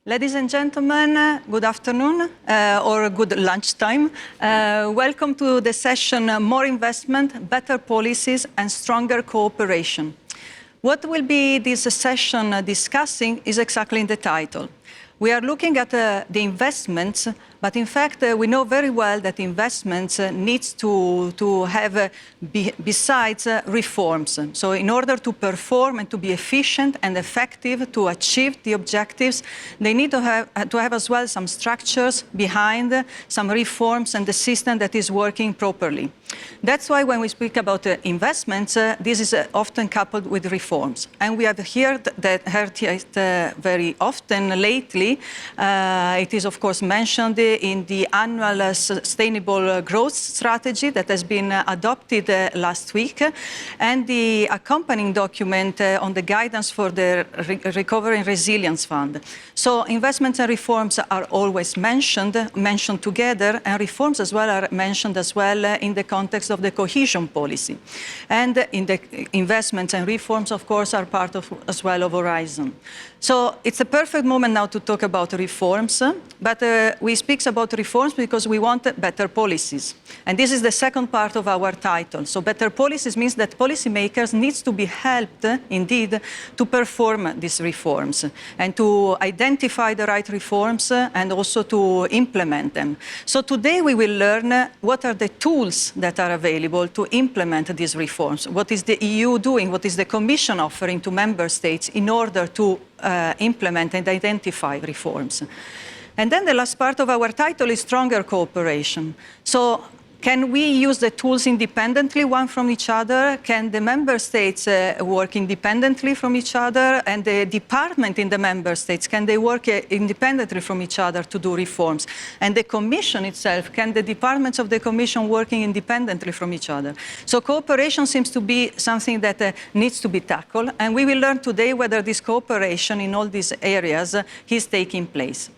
Ladies and gentlemen, good afternoon or good lunchtime. Welcome to the session, More Investment, Better Policies and Stronger Cooperation. What will be this session discussing is exactly in the title. We are looking at the investments, but in fact, we know very well that investments needs to have, besides reforms. So in order to perform and to be efficient and effective to achieve the objectives, they need to have as well some structures behind, some reforms and the system that is working properly. That's why when we speak about investments, this is often coupled with reforms. And we have heard it very often lately. It is, of course, mentioned in the annual sustainable growth strategy that has been adopted last week, and the accompanying document on the guidance for the Recovery and Resilience Fund. So investments and reforms are always mentioned together, and reforms as well are mentioned as well in the context of the cohesion policy. And in the investments and reforms, of course, are part of as well of Horizon. So it's a perfect moment now to talk about reforms, but we speak about reforms because we want better policies. And this is the second part of our title. So better policies means that policymakers need to be helped, indeed, to perform these reforms and to identify the right reforms and also to implement them. So today we will learn what are the tools that are available to implement these reforms. What is the EU doing? What is the Commission offering to member states in order to implement and identify reforms? And then the last part of our title is stronger cooperation. So can we use the tools independently, one from each other? Can the member states work independently from each other? And the department in the member states, can they work independently from each other to do reforms? And the Commission itself, can the departments of the Commission working independently from each other? So cooperation seems to be something that needs to be tackled. And we will learn today whether this cooperation in all these areas is taking place.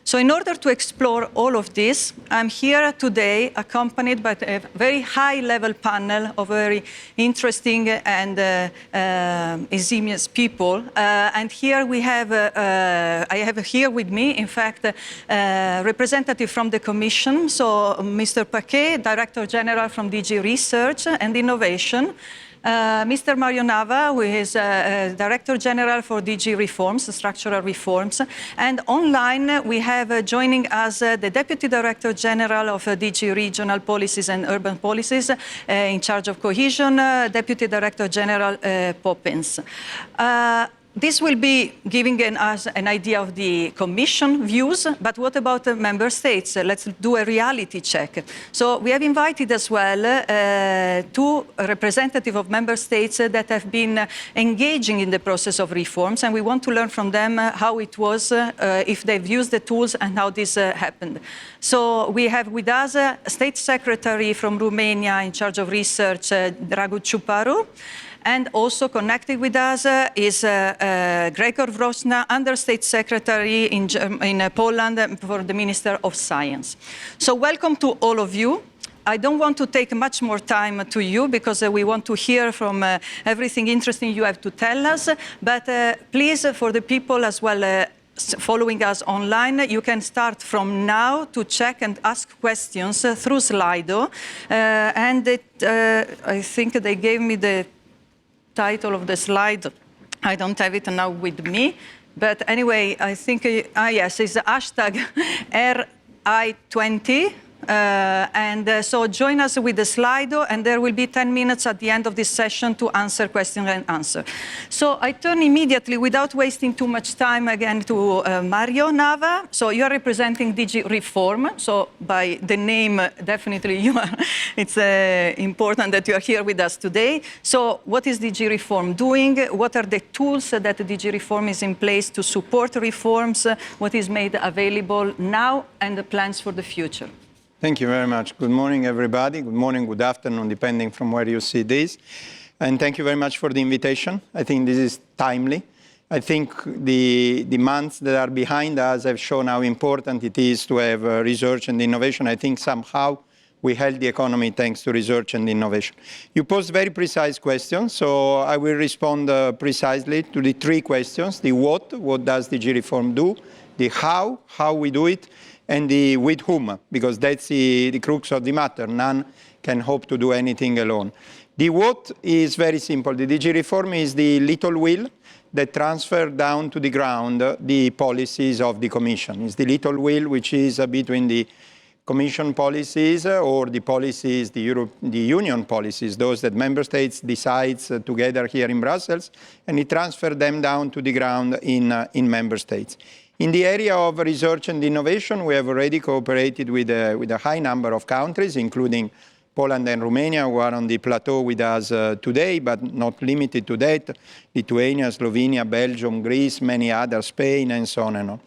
So in order to explore all of this, I'm here today accompanied by a very high-level panel of very interesting and eximious people. And here we have, I have here with me, in fact, a representative from the Commission, so Mr. Paquet, Director General from DG Research and Innovation. Mr. Mario Nava, who is Director General for DG Reforms, Structural Reforms. And online, we have joining us the Deputy Director General of DG Regional Policies and Urban Policies, in charge of cohesion, Deputy Director General Popens. This will be giving us an idea of the Commission views, but what about the member states? Let's do a reality check. So we have invited as well two representatives of member states that have been engaging in the process of reforms, and we want to learn from them how it was, if they've used the tools and how this happened. So we have with us a State Secretary from Romania in charge of research, Dragos Ciuparu. And also connected with us is Gregor Wrosna, Understate Secretary in Poland for the Minister of Science. So welcome to all of you. I don't want to take much more time to you because we want to hear from everything interesting you have to tell us. But please, for the people as well following us online, you can start from now to check and ask questions through Slido. I think they gave me the title of the slide. I don't have it now with me, but anyway, I think, yes, it's the hashtag RI20. So join us with the Slido, and there will be 10 minutes at the end of this session to answer questions and answer. So I turn immediately, without wasting too much time, again to Mario Nava. So you are representing DG Reform. So by the name, definitely you are. It's important that you are here with us today. So what is DG Reform doing? What are the tools that DG Reform is in place to support reforms? What is made available now and the plans for the future? Thank you very much. Good morning, everybody. Good morning, good afternoon, depending from where you see this. And thank you very much for the invitation. I think this is timely. I think the months that are behind us have shown how important it is to have research and innovation. I think somehow we held the economy thanks to research and innovation. You posed very precise questions, so I will respond precisely to the three questions. The what does DG Reform do? the how we do it, and the with whom, because that's the crux of the matter. None can hope to do anything alone. The what is very simple. The DG reform is the little wheel that transfers down to the ground the policies of the Commission. It's the little wheel which is between the Commission policies or the policies, the Union policies, those that member states decide together here in Brussels, and it transfers them down to the ground in member states. In the area of research and innovation, we have already cooperated with a high number of countries, including Poland and Romania, who are on the plateau with us today, but not limited to that, Lithuania, Slovenia, Belgium, Greece, many others, Spain, and so on and on.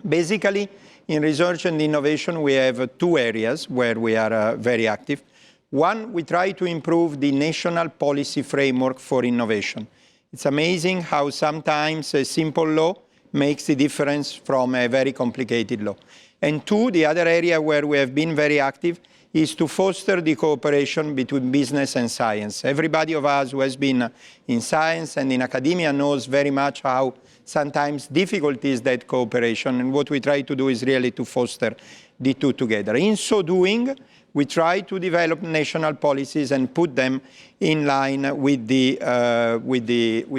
Basically, in research and innovation, we have two areas where we are very active. One, we try to improve the national policy framework for innovation. It's amazing how sometimes a simple law makes the difference from a very complicated law. And two, the other area where we have been very active is to foster the cooperation between business and science. Everybody of us who has been in science and in academia knows very much how sometimes difficult is that cooperation, and what we try to do is really to foster the two together. In so doing, we try to develop national policies and put them in line with the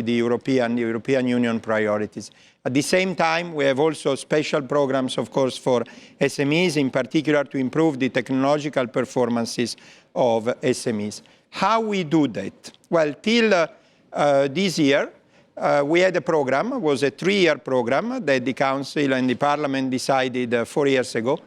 European Union priorities. At the same time, we have also special programs, of course, for SMEs, in particular to improve the technological performances of SMEs. How we do that? Well, till this year, we had a program. It was a 3-year program that the Council and the Parliament decided 4 years ago,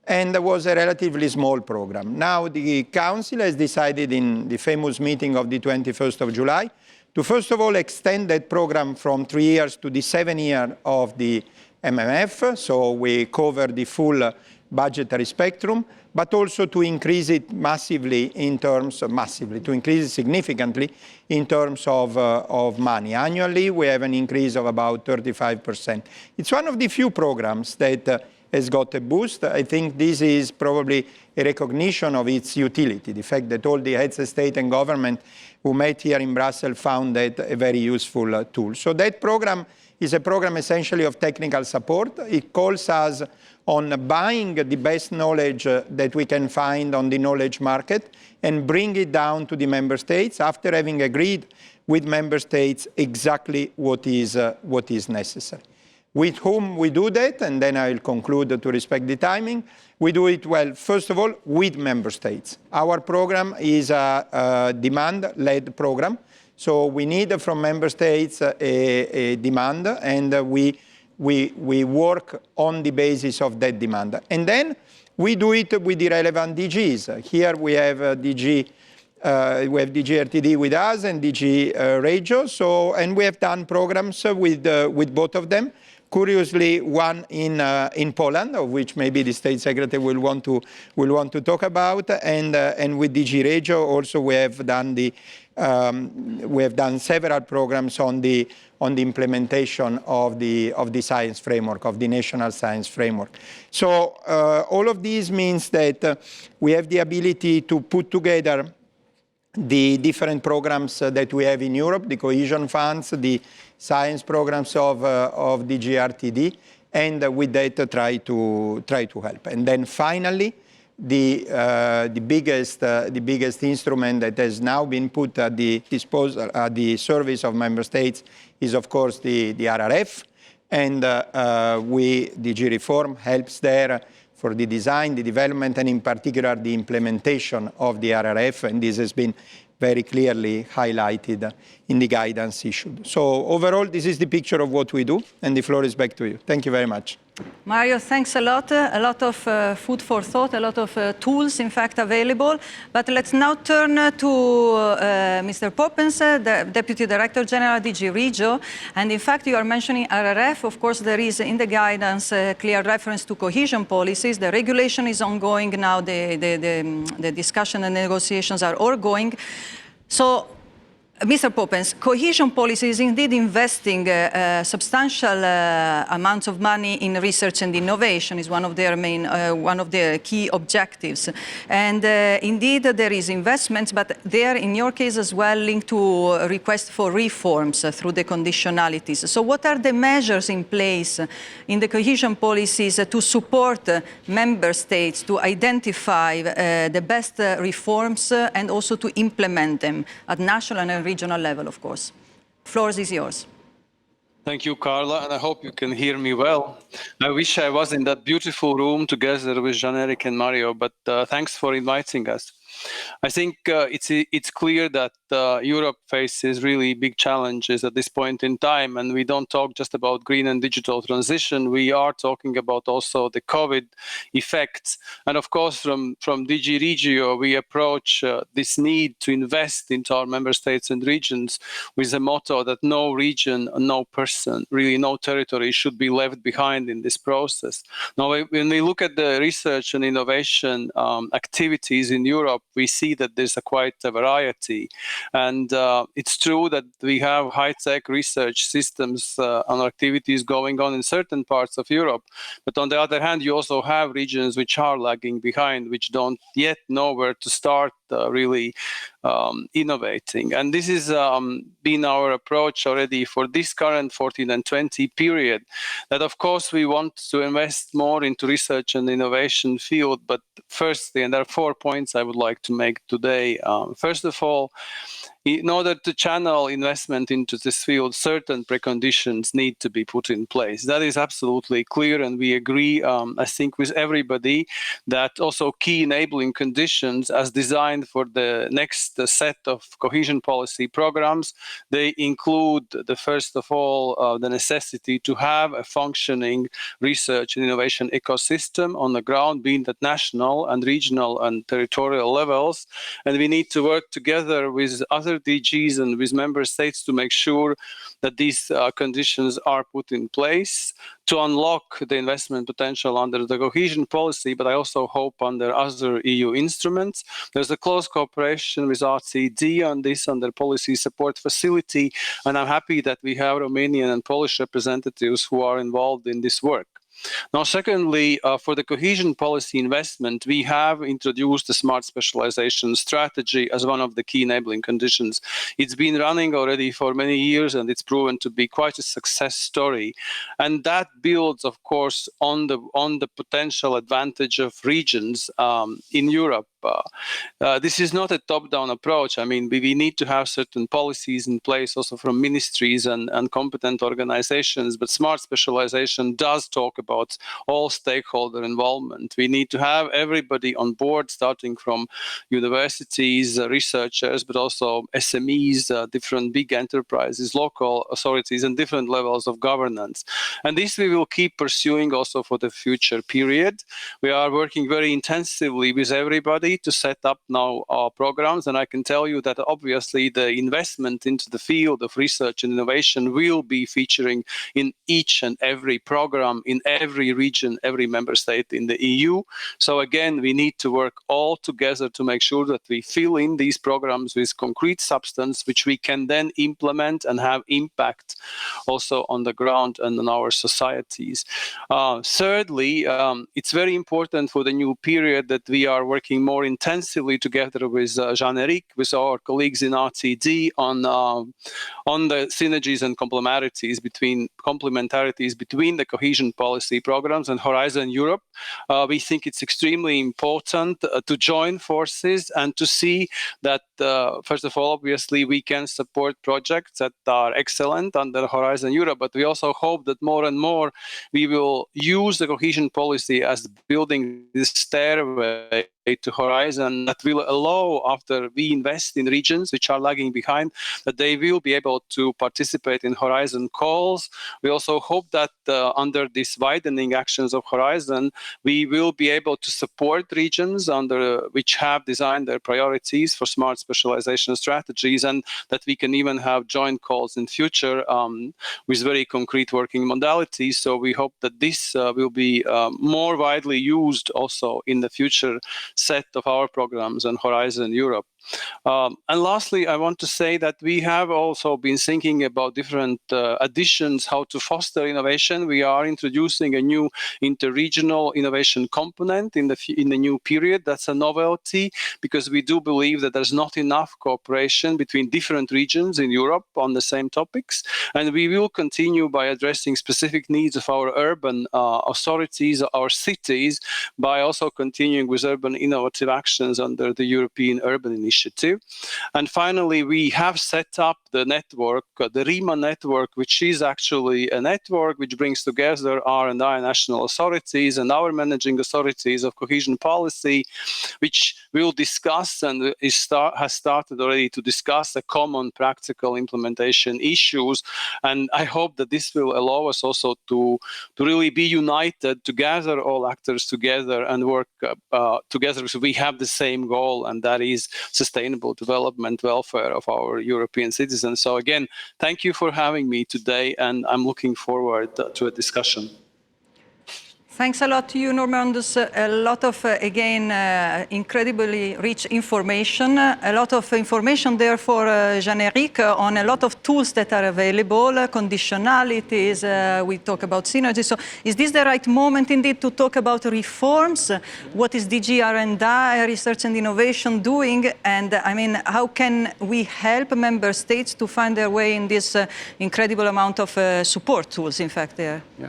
and it was a relatively small program. Now the Council has decided in the famous meeting of the 21st of July to first of all extend that program from 3 years to the 7 year of the MMF, so we cover the full budgetary spectrum, but also to increase it massively in terms of, to increase it significantly in terms of money. Annually, we have an increase of about 35%. It's one of the few programs that has got a boost. I think this is probably a recognition of its utility, the fact that all the heads of state and government who met here in Brussels found that a very useful tool. So that program is a program essentially of technical support. It calls us on buying the best knowledge that we can find on the knowledge market and bring it down to the member states after having agreed with member states exactly what is necessary. With whom we do that, and then I will conclude to respect the timing, we do it, well, first of all, with member states. Our program is a demand-led program, so we need from member states a demand, and we work on the basis of that demand. And then we do it with the relevant DGs. Here we have DG RTD with us and DG Regio, and we have done programs with both of them. Curiously, one in Poland, of which maybe the State Secretary will want to talk about, and with DG Regio also we have done several programs on the implementation of the science framework, of the national science framework. So all of these means that we have the ability to put together the different programs that we have in Europe, the cohesion funds, the science programs of DG RTD, and with that try to help. And then finally, the biggest instrument that has now been put at the disposal, at the service of member states, is of course the RRF, and DG Reform helps there for the design, the development, and in particular the implementation of the RRF, and this has been very clearly highlighted in the guidance issued. So overall, this is the picture of what we do, and the floor is back to you. Thank you very much. Mario, thanks a lot. A lot of food for thought, a lot of tools, in fact, available. But let's now turn to Mr. Popens, the Deputy Director General, DG Regio. And in fact, you are mentioning RRF. Of course, there is in the guidance a clear reference to cohesion policies. The regulation is ongoing now. The discussion and negotiations are ongoing. So Mr. Popens, cohesion policy is indeed investing substantial amounts of money in research and innovation. Is one of their main, one of their key objectives. And indeed, there is investments, but they are, in your case as well, linked to requests for reforms through the conditionalities. So, what are the measures in place in the cohesion policies to support member states to identify the best reforms and also to implement them at national and regional level, of course? Floor is yours. Thank you, Carla, and I hope you can hear me well. I wish I was in that beautiful room together with Jean-Eric and Mario, but thanks for inviting us. I think it's clear that Europe faces really big challenges at this point in time, and we don't talk just about green and digital transition. We are talking about also the COVID effects, and of course, from DG Regio, we approach this need to invest into our member states and regions with the motto that no region, no person, really no territory should be left behind in this process. Now, when we look at the research and innovation activities in Europe, we see that there's quite a variety. And it's true that we have high-tech research systems and activities going on in certain parts of Europe. But on the other hand, you also have regions which are lagging behind, which don't yet know where to start really innovating. And this has been our approach already for this current 14 and 20 period, that of course we want to invest more into research and innovation field. But firstly, and there are 4 points I would like to make today. First of all, in order to channel investment into this field, certain preconditions need to be put in place. That is absolutely clear, and we agree, I think, with everybody that also key enabling conditions as designed for the next set of cohesion policy programs, they include, first of all, the necessity to have a functioning research and innovation ecosystem on the ground, being at national and regional and territorial levels. And we need to work together with other DGs and with member states to make sure that these conditions are put in place to unlock the investment potential under the cohesion policy, but I also hope under other EU instruments. There's a close cooperation with RCD on this under policy support facility, and I'm happy that we have Romanian and Polish representatives who are involved in this work. Now, secondly, for the cohesion policy investment, we have introduced the smart specialization strategy as one of the key enabling conditions. It's been running already for many years, and it's proven to be quite a success story. And that builds, of course, on the potential advantage of regions in Europe. This is not a top-down approach. I mean, we need to have certain policies in place also from ministries and competent organizations, but smart specialization does talk about all stakeholder involvement. We need to have everybody on board, starting from universities, researchers, but also SMEs, different big enterprises, local authorities, and different levels of governance. And this we will keep pursuing also for the future period. We are working very intensively with everybody to set up now our programs, and I can tell you that obviously the investment into the field of research and innovation will be featuring in each and every program, in every region, every member state in the EU. So again, we need to work all together to make sure that we fill in these programs with concrete substance, which we can then implement and have impact also on the ground and in our societies. Thirdly, it's very important for the new period that we are working more intensively together with Jean-Eric, with our colleagues in RTD on the synergies and complementarities between the cohesion policy programs and Horizon Europe. We think it's extremely important to join forces and to see that, first of all, obviously, we can support projects that are excellent under Horizon Europe, but we also hope that more and more we will use the cohesion policy as building this stairway to Horizon that will allow, after we invest in regions which are lagging behind, that they will be able to participate in Horizon calls. We also hope that under these widening actions of Horizon, we will be able to support regions which have designed their priorities for smart specialization strategies, and that we can even have joint calls in future with very concrete working modalities. So we hope that this will be more widely used also in the future set of our programs and Horizon Europe. And lastly, I want to say that we have also been thinking about different additions, how to foster innovation. We are introducing a new interregional innovation component in the new period. That's a novelty, because we do believe that there's not enough cooperation between different regions in Europe on the same topics. And we will continue by addressing specific needs of our urban authorities, our cities, by also continuing with urban innovative actions under the European Urban Initiative. And finally, we have set up the network, the RIMA network, which is actually a network which brings together R&I national authorities and our managing authorities of cohesion policy, which will discuss and has started already to discuss the common practical implementation issues. And I hope that this will allow us also to really be united, to gather all actors together and work together, so we have the same goal, and that is sustainable development, welfare of our European citizens. So again, thank you for having me today, and I'm looking forward to a discussion. Thanks a lot to you, Normunds. A lot of, again, incredibly rich information. A lot of information there for Jean-Éric on a lot of tools that are available, conditionalities, we talk about synergy. So is this the right moment indeed to talk about reforms? What is DG R&I, Research and Innovation, doing? And I mean, how can we help member states to find their way in this incredible amount of support tools, in fact, there? Yeah.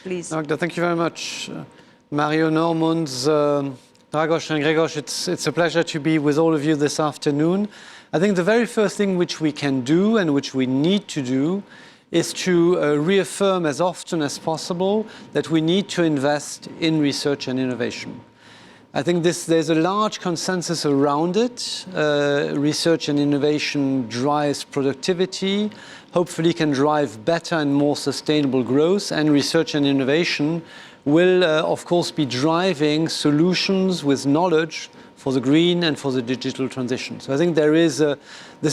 Please. Magda, thank you very much. Mario, Normunds, Dragos and Gregos, it's a pleasure to be with all of you this afternoon. I think the very first thing which we can do and which we need to do is to reaffirm as often as possible that we need to invest in research and innovation. I think there's a large consensus around it. Research and innovation drives productivity, hopefully can drive better and more sustainable growth, and research and innovation will, of course, be driving solutions with knowledge for the green and for the digital transition. So I think this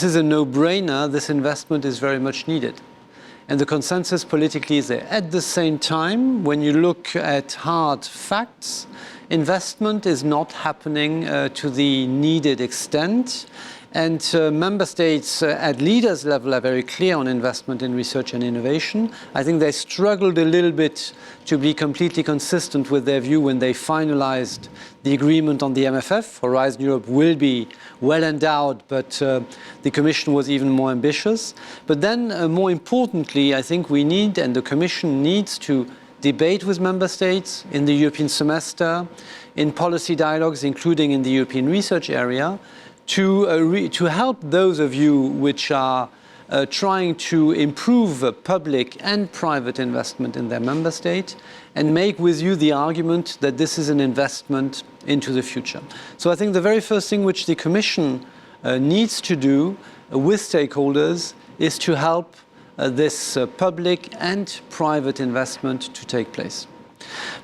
is a no-brainer. This investment is very much needed. And the consensus politically is there. At the same time, when you look at hard facts, investment is not happening to the needed extent. And member states at leaders level are very clear on investment in research and innovation. I think they struggled a little bit to be completely consistent with their view when they finalized the agreement on the MFF. Horizon Europe will be well endowed, but the Commission was even more ambitious. But then more importantly, I think we need, and the Commission needs, to debate with member states in the European semester, in policy dialogues, including in the European research area, to help those of you which are trying to improve public and private investment in their member state, and make with you the argument that this is an investment into the future. So I think the very first thing which the Commission needs to do with stakeholders is to help this public and private investment to take place.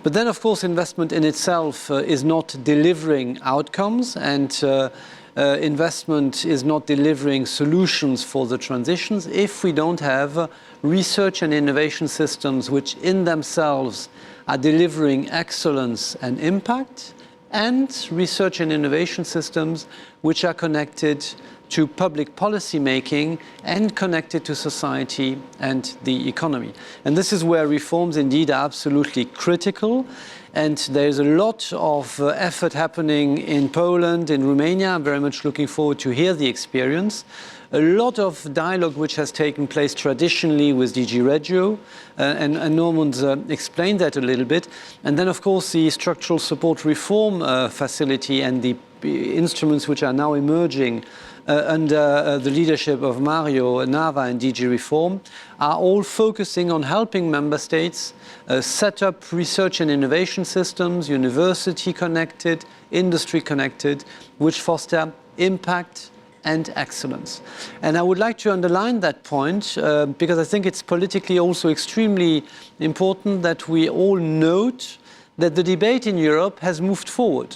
But then, of course, investment in itself is not delivering outcomes, and investment is not delivering solutions for the transitions if we don't have research and innovation systems which in themselves are delivering excellence and impact, and research and innovation systems which are connected to public policy making and connected to society and the economy. And this is where reforms indeed are absolutely critical. And there's a lot of effort happening in Poland, in Romania. I'm very much looking forward to hear the experience. A lot of dialogue which has taken place traditionally with DG Regio, and Normunds explained that a little bit. And then, of course, the structural support reform facility and the instruments which are now emerging under the leadership of Mario, Nava and DG Reform are all focusing on helping member states set up research and innovation systems, university connected, industry connected, which foster impact and excellence. And I would like to underline that point because I think it's politically also extremely important that we all note that the debate in Europe has moved forward.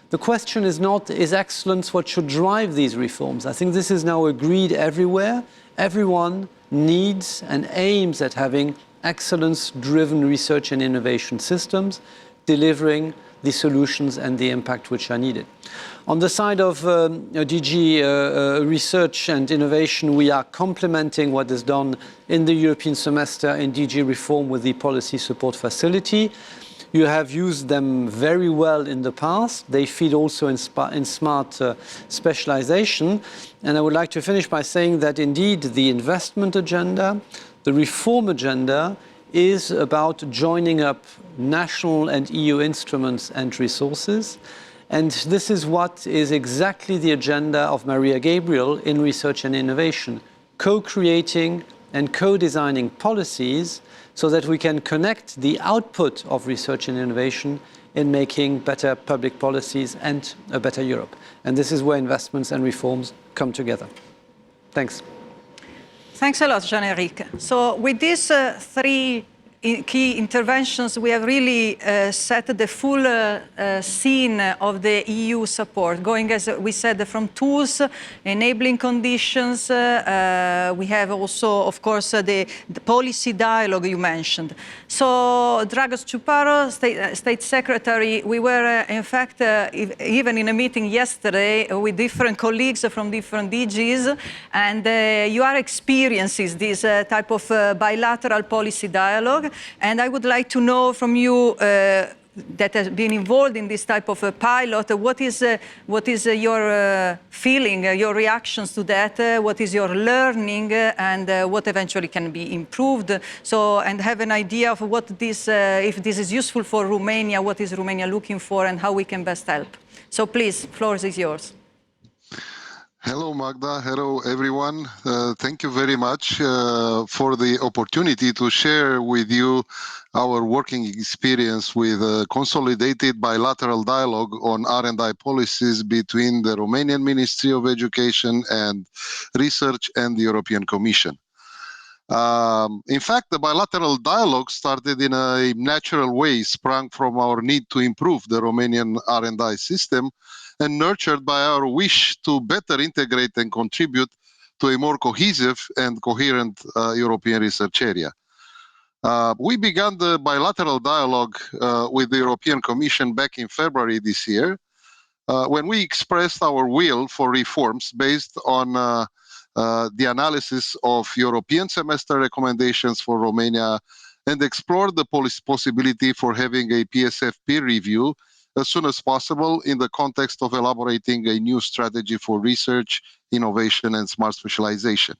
The question is not, is excellence what should drive these reforms? I think this is now agreed everywhere. Everyone needs and aims at having excellence-driven research and innovation systems, delivering the solutions and the impact which are needed. On the side of DG Research and Innovation, we are complementing what is done in the European semester in DG Reform with the Policy Support Facility. You have used them very well in the past. They feed also in smart specialization. And I would like to finish by saying that indeed the investment agenda, the reform agenda, is about joining up national and EU instruments and resources. And this is what is exactly the agenda of Maria Gabriel in research and innovation, co-creating and co-designing policies so that we can connect the output of research and innovation in making better public policies and a better Europe. And this is where investments and reforms come together. Thanks. Thanks a lot, Jean-Éric. So with these three key interventions, we have really set the full scene of the EU support, going, as we said, from tools, enabling conditions. We have also, of course, the policy dialogue you mentioned. So, Dragos, Ciuparu, State Secretary, we were, in fact, even in a meeting yesterday with different colleagues from different DGs, and you are experiencing this type of bilateral policy dialogue. And I would like to know from you that has been involved in this type of a pilot, what is your feeling, your reactions to that, what is your learning, and what eventually can be improved? So, and have an idea of what this, if this is useful for Romania, what is Romania looking for, and how we can best help. So please, floor is yours. Hello, Magda. Hello, everyone. Thank you very much for the opportunity to share with you our working experience with a consolidated bilateral dialogue on R&I policies between the Romanian Ministry of Education and Research and the European Commission. In fact, the bilateral dialogue started in a natural way, sprung from our need to improve the Romanian R&I system and nurtured by our wish to better integrate and contribute to a more cohesive and coherent European research area. We began the bilateral dialogue with the European Commission back in February this year, when we expressed our will for reforms based on the analysis of European semester recommendations for Romania and explored the possibility for having a PSF peer review as soon as possible in the context of elaborating a new strategy for research, innovation, and smart specialization.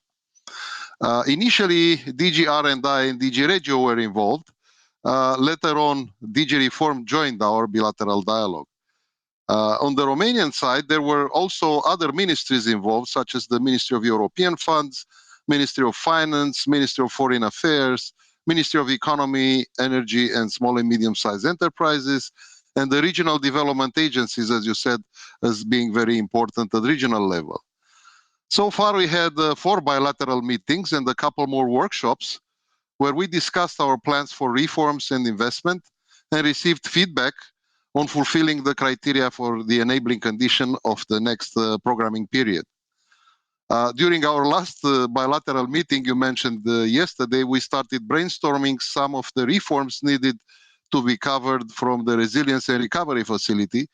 Initially, DG R&I and DG Regio were involved. Later on, DG Reform joined our bilateral dialogue. On the Romanian side, there were also other ministries involved, such as the Ministry of European Funds, Ministry of Finance, Ministry of Foreign Affairs, Ministry of Economy, Energy, and Small and Medium-Sized Enterprises, and the regional development agencies, as you said, as being very important at regional level. So far, we had 4 bilateral meetings and a couple more workshops where we discussed our plans for reforms and investment and received feedback on fulfilling the criteria for the enabling condition of the next programming period. During our last bilateral meeting you mentioned yesterday, we started brainstorming some of the reforms needed to be covered from the Resilience and Recovery Facility,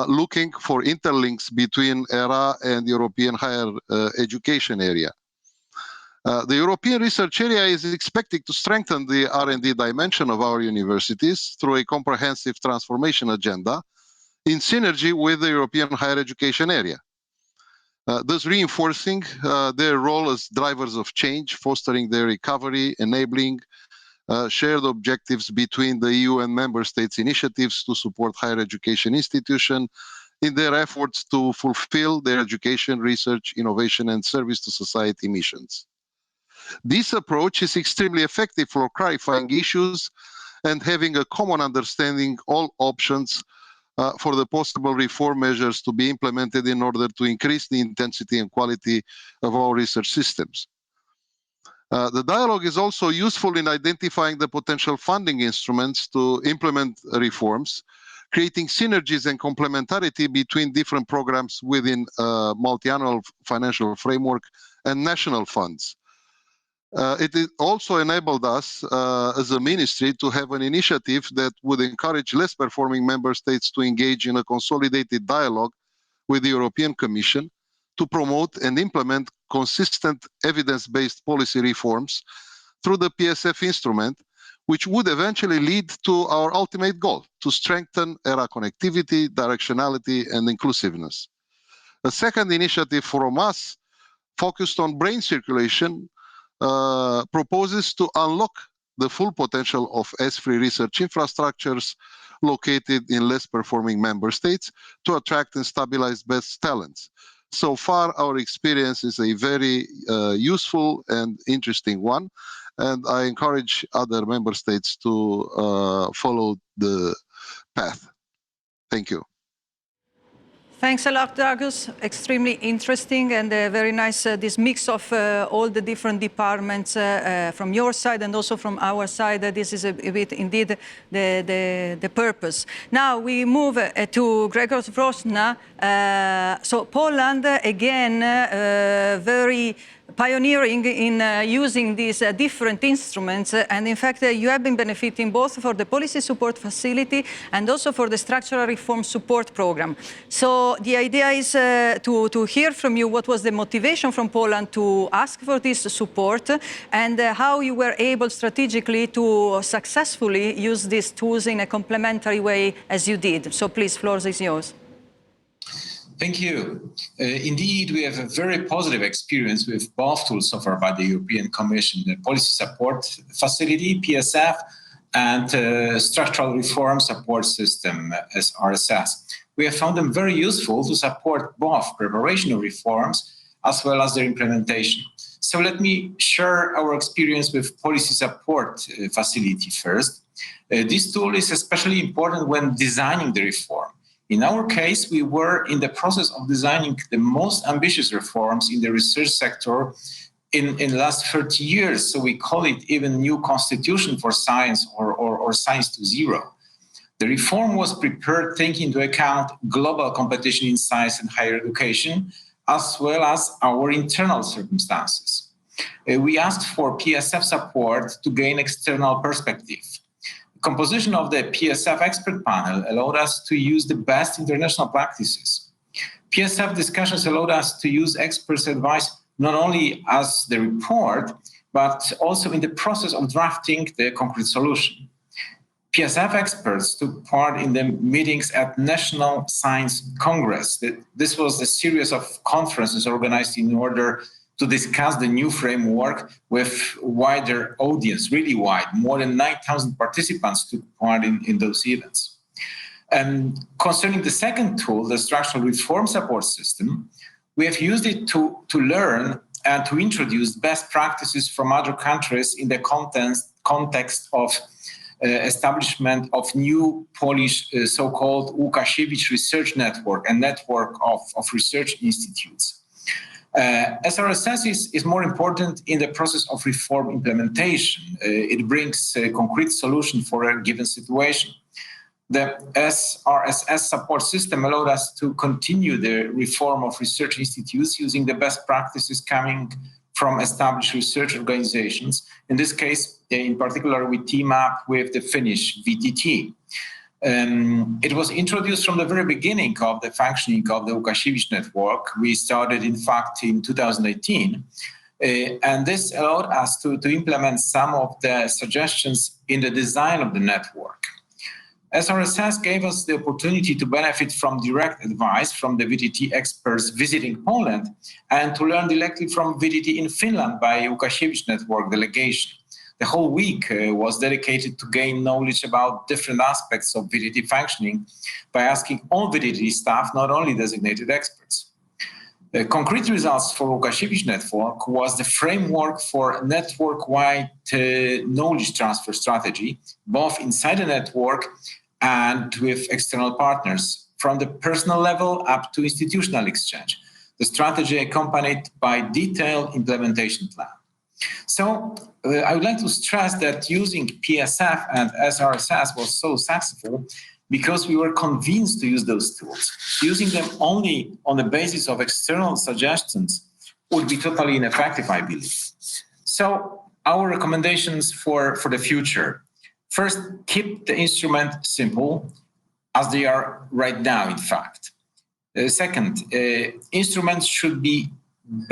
looking for interlinks between ERA and the European higher education area. The European research area is expected to strengthen the R&D dimension of our universities through a comprehensive transformation agenda in synergy with the European higher education area, thus reinforcing their role as drivers of change, fostering their recovery, enabling shared objectives between the EU and member states' initiatives to support higher education institutions in their efforts to fulfill their education, research, innovation, and service to society missions. This approach is extremely effective for clarifying issues and having a common understanding all options for the possible reform measures to be implemented in order to increase the intensity and quality of our research systems. The dialogue is also useful in identifying the potential funding instruments to implement reforms, creating synergies and complementarity between different programs within a multi-annual financial framework and national funds. It also enabled us as a ministry to have an initiative that would encourage less performing member states to engage in a consolidated dialogue with the European Commission to promote and implement consistent evidence-based policy reforms through the PSF instrument, which would eventually lead to our ultimate goal, to strengthen ERA connectivity, directionality, and inclusiveness. A second initiative from us, focused on brain circulation, proposes to unlock the full potential of S3 research infrastructures located in less performing member states to attract and stabilize best talents. So far, our experience is a very useful and interesting one, and I encourage other member states to follow the path. Thank you. Thanks a lot, Dragos. Extremely interesting and very nice, this mix of all the different departments from your side and also from our side. This is a bit indeed the purpose. Now we move to Grzegorz Wrośna. So Poland, again, very pioneering in using these different instruments. And in fact, you have been benefiting both for the policy support facility and also for the structural reform support program. So the idea is to hear from you what was the motivation from Poland to ask for this support and how you were able strategically to successfully use these tools in a complementary way as you did. So please, floor is yours. Thank you. Indeed, we have a very positive experience with both tools offered by the European Commission, the Policy Support Facility, PSF, and Structural Reform Support System, RSS. We have found them very useful to support both preparation of reforms as well as their implementation. So let me share our experience with Policy Support Facility first. This tool is especially important when designing the reform. In our case, we were in the process of designing the most ambitious reforms in the research sector in the last 30 years. So we call it even new constitution for science or science 2.0. The reform was prepared taking into account global competition in science and higher education, as well as our internal circumstances. We asked for PSF support to gain external perspective. Composition of the PSF expert panel allowed us to use the best international practices. PSF discussions allowed us to use experts' advice not only as the report, but also in the process of drafting the concrete solution. PSF experts took part in the meetings at National Science Congress. This was a series of conferences organized in order to discuss the new framework with wider audience, really wide. More than 9,000 participants took part in those events. And concerning the second tool, the structural reform support system, we have used it to learn and to introduce best practices from other countries in the context of establishment of new Polish so-called Łukasiewicz Research Network, a network of research institutes. SRSS is more important in the process of reform implementation. It brings a concrete solution for a given situation. The SRSS support system allowed us to continue the reform of research institutes using the best practices coming from established research organizations. In this case, in particular, we team up with the Finnish VTT. It was introduced from the very beginning of the functioning of the Łukasiewicz network. We started, in fact, in 2018. And this allowed us to implement some of the suggestions in the design of the network. SRSS gave us the opportunity to benefit from direct advice from the VTT experts visiting Poland and to learn directly from VTT in Finland by Łukasiewicz network delegation. The whole week was dedicated to gain knowledge about different aspects of VTT functioning by asking all VTT staff, not only designated experts. The concrete results for Łukasiewicz network was the framework for network-wide knowledge transfer strategy, both inside the network and with external partners, from the personal level up to institutional exchange. The strategy accompanied by detailed implementation plan. So I would like to stress that using PSF and SRSS was so successful because we were convinced to use those tools. Using them only on the basis of external suggestions would be totally ineffective, I believe. So our recommendations for the future. First, keep the instrument simple, as they are right now, in fact. Second, instruments should be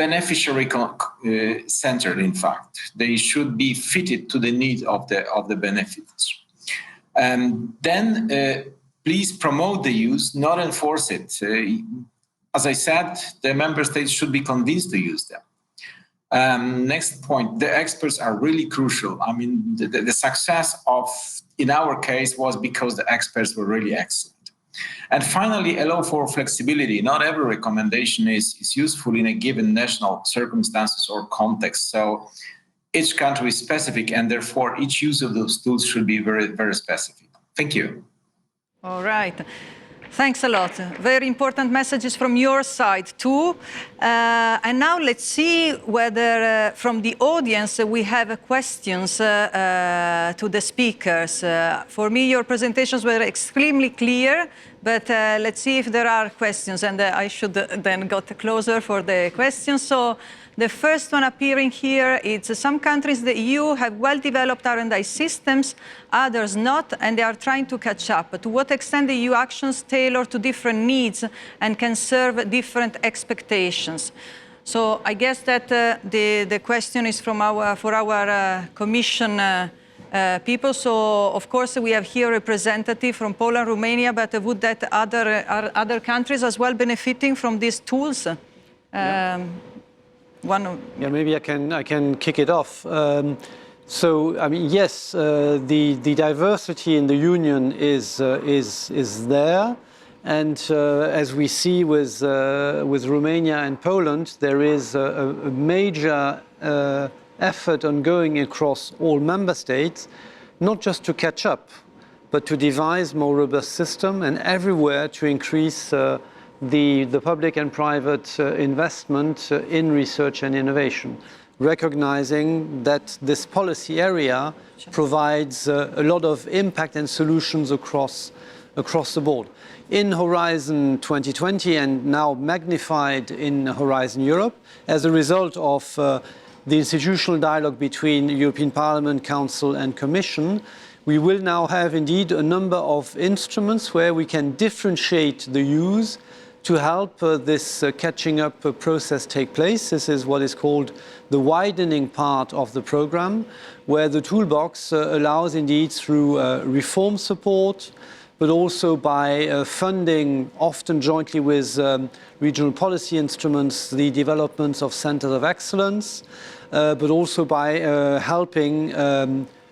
beneficiary-centered, in fact. They should be fitted to the need of the benefits. Then, please promote the use, not enforce it. As I said, the member states should be convinced to use them. Next point, the experts are really crucial. I mean, the success in our case was because the experts were really excellent. And finally, allow for flexibility. Not every recommendation is useful in a given national circumstances or context. So each country is specific, and therefore each use of those tools should be very, very specific. Thank you. All right. Thanks a lot. Very important messages from your side too. And now let's see whether from the audience we have questions to the speakers. For me, your presentations were extremely clear, but let's see if there are questions. And I should then go closer for the questions. So the first one appearing here, it's some countries in the EU have well-developed R&D systems, others not, and they are trying to catch up. To what extent the EU actions tailor to different needs and can serve different expectations? So I guess that the question is for our Commission people. So of course we have here a representative from Poland, Romania, but would that other countries as well benefiting from these tools? Yeah, maybe I can kick it off. So, I mean, yes, the diversity in the Union is there, and as we see with Romania and Poland, there is a major effort ongoing across all member states, not just to catch up, but to devise more robust system and everywhere to increase the public and private investment in research and innovation, recognizing that this policy area provides a lot of impact and solutions across the board. In Horizon 2020 and now magnified in Horizon Europe, as a result of the institutional dialogue between European Parliament, Council and Commission, we will now have indeed a number of instruments where we can differentiate the use to help this catching up process take place. This is what is called the widening part of the program, where the toolbox allows indeed through reform support, but also by funding, often jointly with regional policy instruments, the development of centers of excellence, but also by helping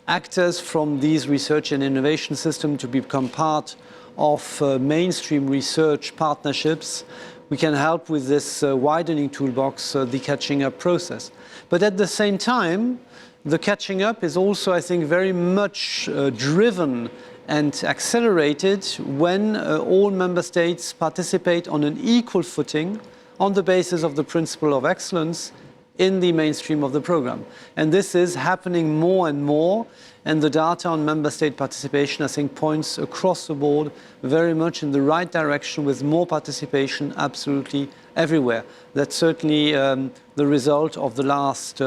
actors from these research and innovation systems to become part of mainstream research partnerships. We can help with this widening toolbox, the catching up process. But at the same time, the catching up is also, I think, very much driven and accelerated when all member states participate on an equal footing on the basis of the principle of excellence in the mainstream of the program. And this is happening more and more, and the data on member state participation, I think, points across the board very much in the right direction, with more participation absolutely everywhere. That's certainly the result of the last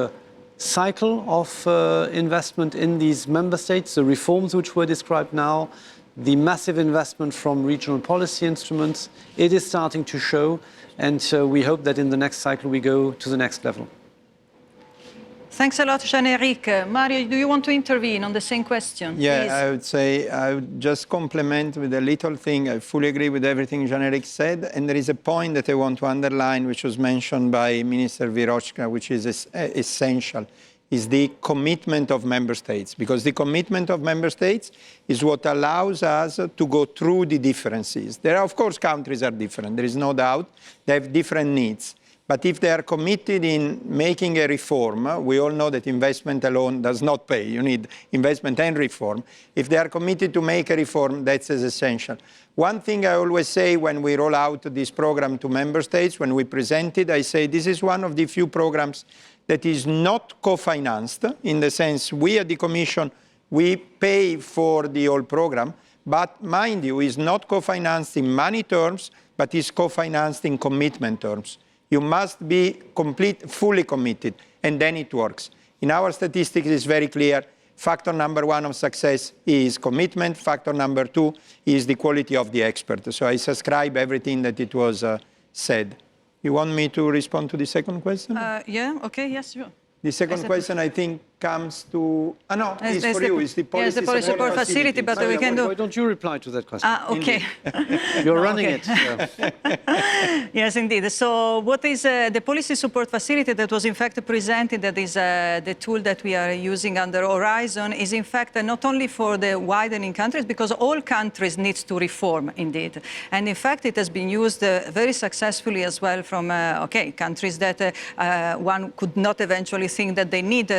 cycle of investment in these member states, the reforms which were described now, the massive investment from regional policy instruments. It is starting to show, and we hope that in the next cycle we go to the next level. Thanks a lot, Jean-Éric. Mario, do you want to intervene on the same question? Yeah, Please. I would say, I would just complement with a little thing. I fully agree with everything Jean-Éric said. And there is a point that I want to underline, which was mentioned by Minister Virochka, which is essential, is the commitment of member states. Because the commitment of member states is what allows us to go through the differences. There are, of course, countries are different. There is no doubt. They have different needs. But if they are committed in making a reform, we all know that investment alone does not pay. You need investment and reform. If they are committed to make a reform, that's as essential. One thing I always say when we roll out this program to member states, when we present it, I say this is one of the few programs that is not co-financed, in the sense we at the Commission, we pay for the whole program, but mind you, is not co-financed in money terms, but is co-financed in commitment terms. You must be fully committed, and then it works. In our statistics, it's very clear. Factor number 1 of success is commitment. Factor number 2 is the quality of the expert. So I subscribe everything that it was said. You want me to respond to the second question? Yeah, okay, yes, sure. The second question, I think, comes to... no, it's for you. It's the policy, yes, the policy support facility, but we can do... Why don't you reply to that question? Okay. You're running it. Yes, indeed. So what is the policy support facility that was in fact presented, that is the tool that we are using under Horizon, is in fact not only for the widening countries, because all countries need to reform, indeed. And in fact, it has been used very successfully as well from, countries that one could not eventually think that they need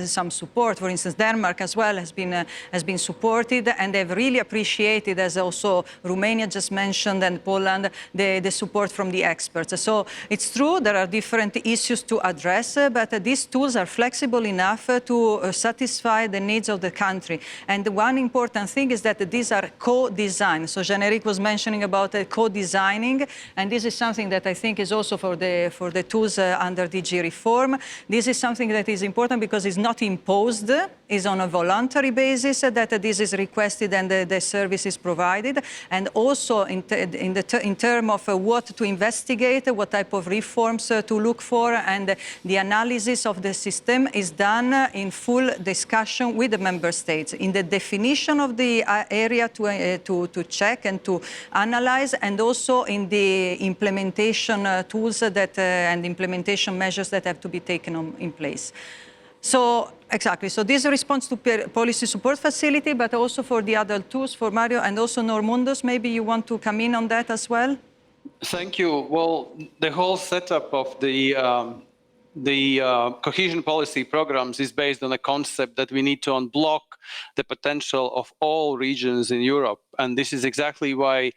some support. For instance, Denmark as well has been supported, and they've really appreciated, as also Romania just mentioned and Poland, the support from the experts. So it's true there are different issues to address, but these tools are flexible enough to satisfy the needs of the country. And the one important thing is that these are co-designed. So Jean-Éric was mentioning about co-designing, and this is something that I think is also for the tools under DG reform. This is something that is important because it's not imposed, is on a voluntary basis that this is requested and the service is provided. And also in terms of what to investigate, what type of reforms to look for, and the analysis of the system is done in full discussion with the member states in the definition of the area to check and to analyze, and also in the implementation tools that and implementation measures that have to be taken in place. So, exactly. So this responds to policy support facility, but also for the other tools, for Mario and also Normunds. Maybe you want to come in on that as well? Thank you. Well, the whole setup of the cohesion policy programs is based on a concept that we need to unblock the potential of all regions in Europe. And this is exactly why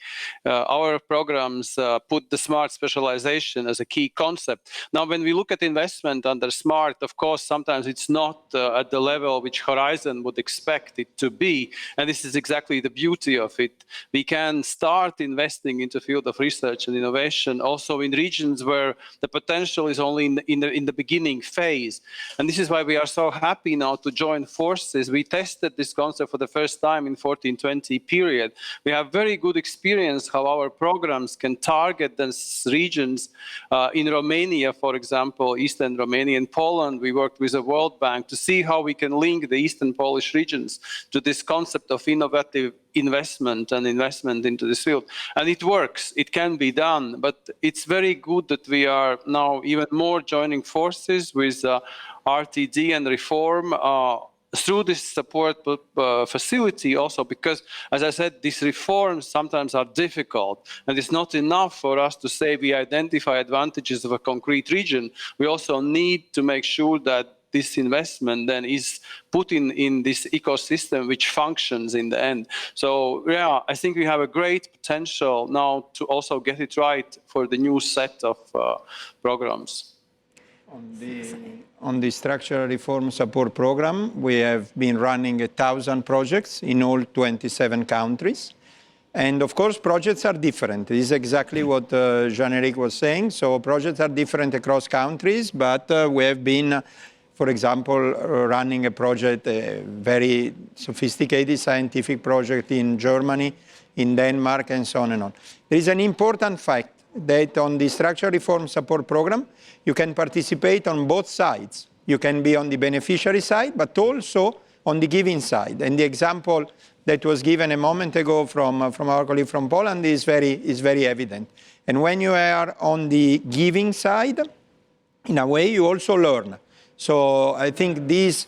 our programs put the smart specialization as a key concept. Now, when we look at investment under smart, of course, sometimes it's not at the level which Horizon would expect it to be. And this is exactly the beauty of it. We can start investing into the field of research and innovation also in regions where the potential is only in the beginning phase. And this is why we are so happy now to join forces. We tested this concept for the first time in 14-20 period. We have very good experience how our programs can target these regions. In Romania, for example, Eastern Romania and Poland, we worked with the World Bank to see how we can link the Eastern Polish regions to this concept of innovative investment and investment into this field. And it works, it can be done, but it's very good that we are now even more joining forces with RTD and reform through this support facility also, because, as I said, these reforms sometimes are difficult, and it's not enough for us to say we identify advantages of a concrete region. We also need to make sure that this investment then is put in this ecosystem which functions in the end. So yeah, I think we have a great potential now to also get it right for the new set of programs. On the structural reform support program, we have been running 1,000 projects in all 27 countries. And of course, projects are different. This is exactly what Jean-Éric was saying. So projects are different across countries, but we have been, for example, running a project, a very sophisticated scientific project in Germany, in Denmark, and so on and on. There is an important fact that on the structural reform support program, you can participate on both sides. You can be on the beneficiary side, but also on the giving side. And the example that was given a moment ago from our colleague from Poland is very evident. And when you are on the giving side, in a way, you also learn. So I think these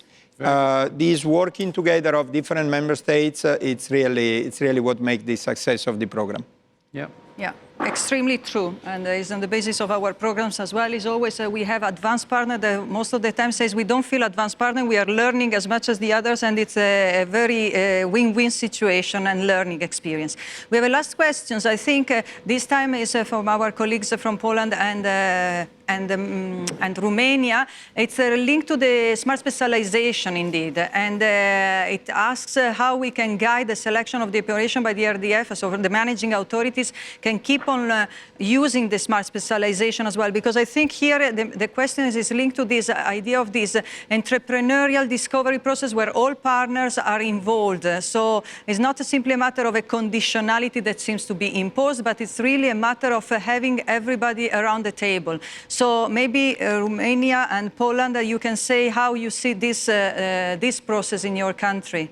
working together of different member states, it's really what makes the success of the program. Yeah. Yeah, extremely true. And is on the basis of our programs as well, is always we have advanced partner that most of the time says we don't feel advanced partner, we are learning as much as the others, and it's a very win-win situation and learning experience. We have a last questions. I think this time is from our colleagues from Poland and and Romania, it's linked to the smart specialization indeed. And it asks how we can guide the selection of the operation by the ERAdvance, so the managing authorities can keep on using the smart specialization as well. Because I think here the question is linked to this idea of this entrepreneurial discovery process where all partners are involved. So it's not simply a matter of a conditionality that seems to be imposed, but it's really a matter of having everybody around the table. So maybe Romania and Poland, you can say how you see this process in your country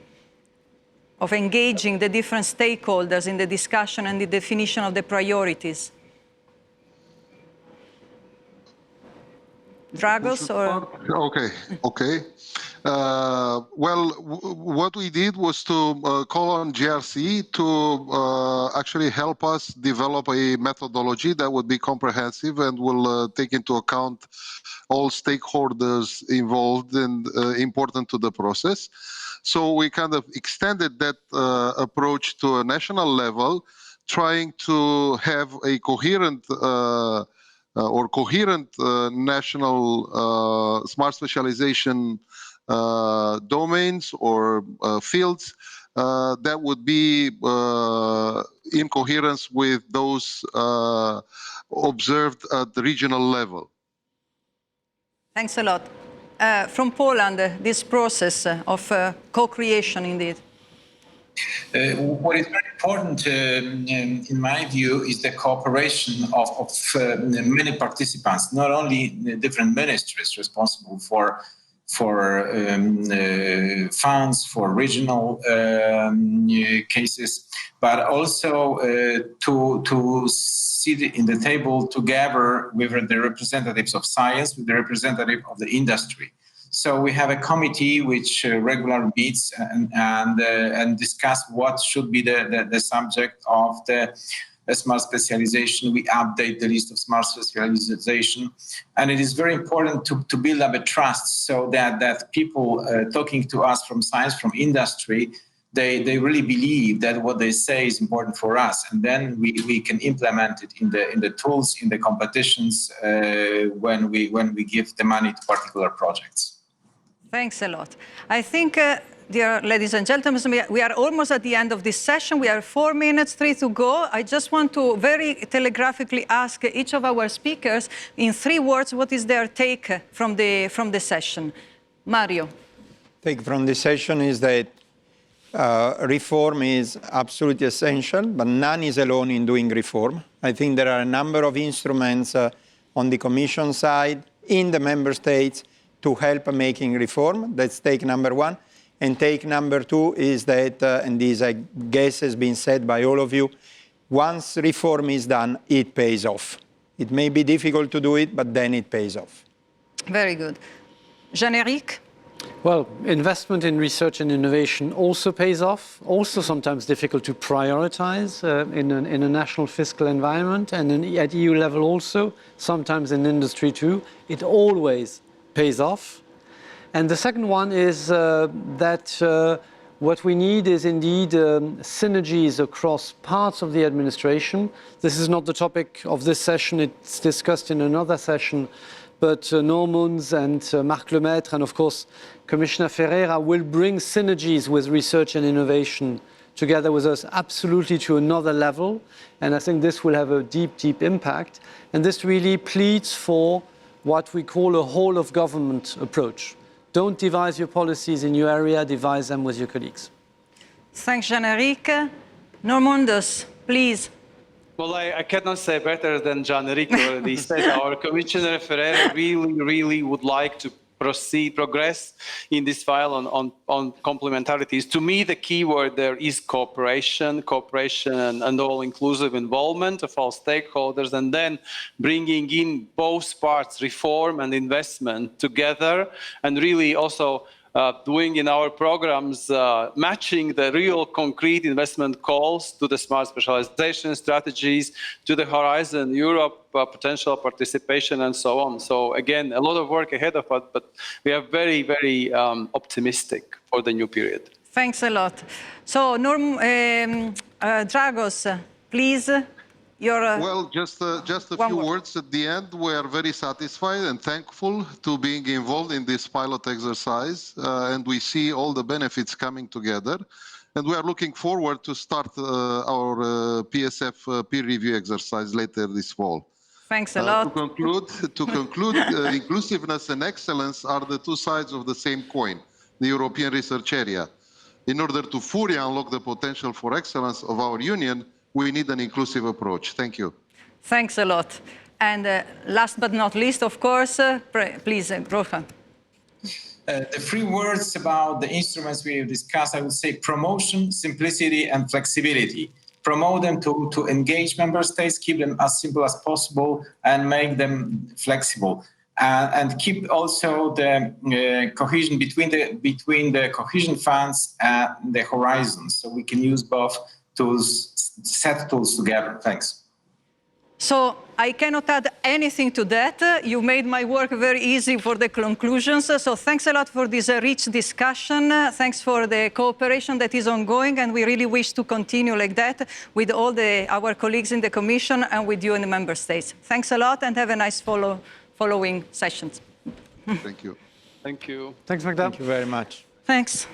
of engaging the different stakeholders in the discussion and the definition of the priorities. Dragos or? Okay. Well, what we did was to call on GRC to actually help us develop a methodology that would be comprehensive and will take into account all stakeholders involved and important to the process. So we kind of extended that approach to a national level, trying to have a coherent national smart specialization domains or fields that would be in coherence with those observed at the regional level. Thanks a lot. From Poland, this process of co-creation indeed. What is very important, in my view, is the cooperation of many participants, not only the different ministries responsible for funds, for regional cases, but also to sit in the table together with the representatives of science, with the representative of the industry. So we have a committee which regularly meets and discuss what should be the subject of the smart specialization. We update the list of smart specialization, and it is very important to build up a trust so that people talking to us from science, from industry, they really believe that what they say is important for us, and then we can implement it in the tools, in the competitions when we give the money to particular projects. Thanks a lot. I think, dear ladies and gentlemen, we are almost at the end of this session. We have 3 minutes to go. I just want to very telegraphically ask each of our speakers in 3 words what is their take from the session. Mario. Take from the session is that reform is absolutely essential, but none is alone in doing reform. I think there are a number of instruments on the Commission side, in the Member States, to help making reform. That's take number 1. And take number 2 is that, and this I guess has been said by all of you, once reform is done, it pays off. It may be difficult to do it, but then it pays off. Very good. Jean-Éric? Well, investment in research and innovation also pays off, also sometimes difficult to prioritize in a national fiscal environment, and at EU level also, sometimes in industry too. It always pays off. And the second one is that what we need is indeed synergies across parts of the administration. This is not the topic of this session, it's discussed in another session, but Normunds and Marc Lemaitre and of course Commissioner Ferreira will bring synergies with research and innovation together with us absolutely to another level, and I think this will have a deep, deep impact, and this really pleads for what we call a whole of government approach. Don't devise your policies in your area, devise them with your colleagues. Thanks, Jean-Éric. Normunds, please. Well, I cannot say better than Jean-Éric already said. Our Commissioner Ferreira really would like to progress in this file on complementarities. To me, the key word there is cooperation and all-inclusive involvement of all stakeholders, and then bringing in both parts, reform and investment together, and really also doing in our programs, matching the real concrete investment calls to the smart specialization strategies, to the Horizon Europe potential participation and so on. So again, a lot of work ahead of us, but we are very, very optimistic for the new period. Thanks a lot. So Dragos, please. Well, just a few word. words at the end. We are very satisfied and thankful to being involved in this pilot exercise, and we see all the benefits coming together. And we are looking forward to start our PSF peer review exercise later this fall. Thanks a lot. To conclude, inclusiveness and excellence are the two sides of the same coin, the European research area. In order to fully unlock the potential for excellence of our union, we need an inclusive approach. Thank you. Thanks a lot. And last but not least, of course, please, Rohan. The three words about the instruments we have discussed, I would say promotion, simplicity, and flexibility. Promote them to engage member states, keep them as simple as possible, and make them flexible. And keep also the cohesion between the cohesion funds and the horizons, so we can use both tools, set tools together. Thanks. So I cannot add anything to that. You made my work very easy for the conclusions. So thanks a lot for this rich discussion. Thanks for the cooperation that is ongoing, and we really wish to continue like that with all our colleagues in the Commission and with you in the Member States. Thanks a lot, and have a nice following sessions. Thank you. Thank you. Thanks, Magda. Thank you very much. Thanks.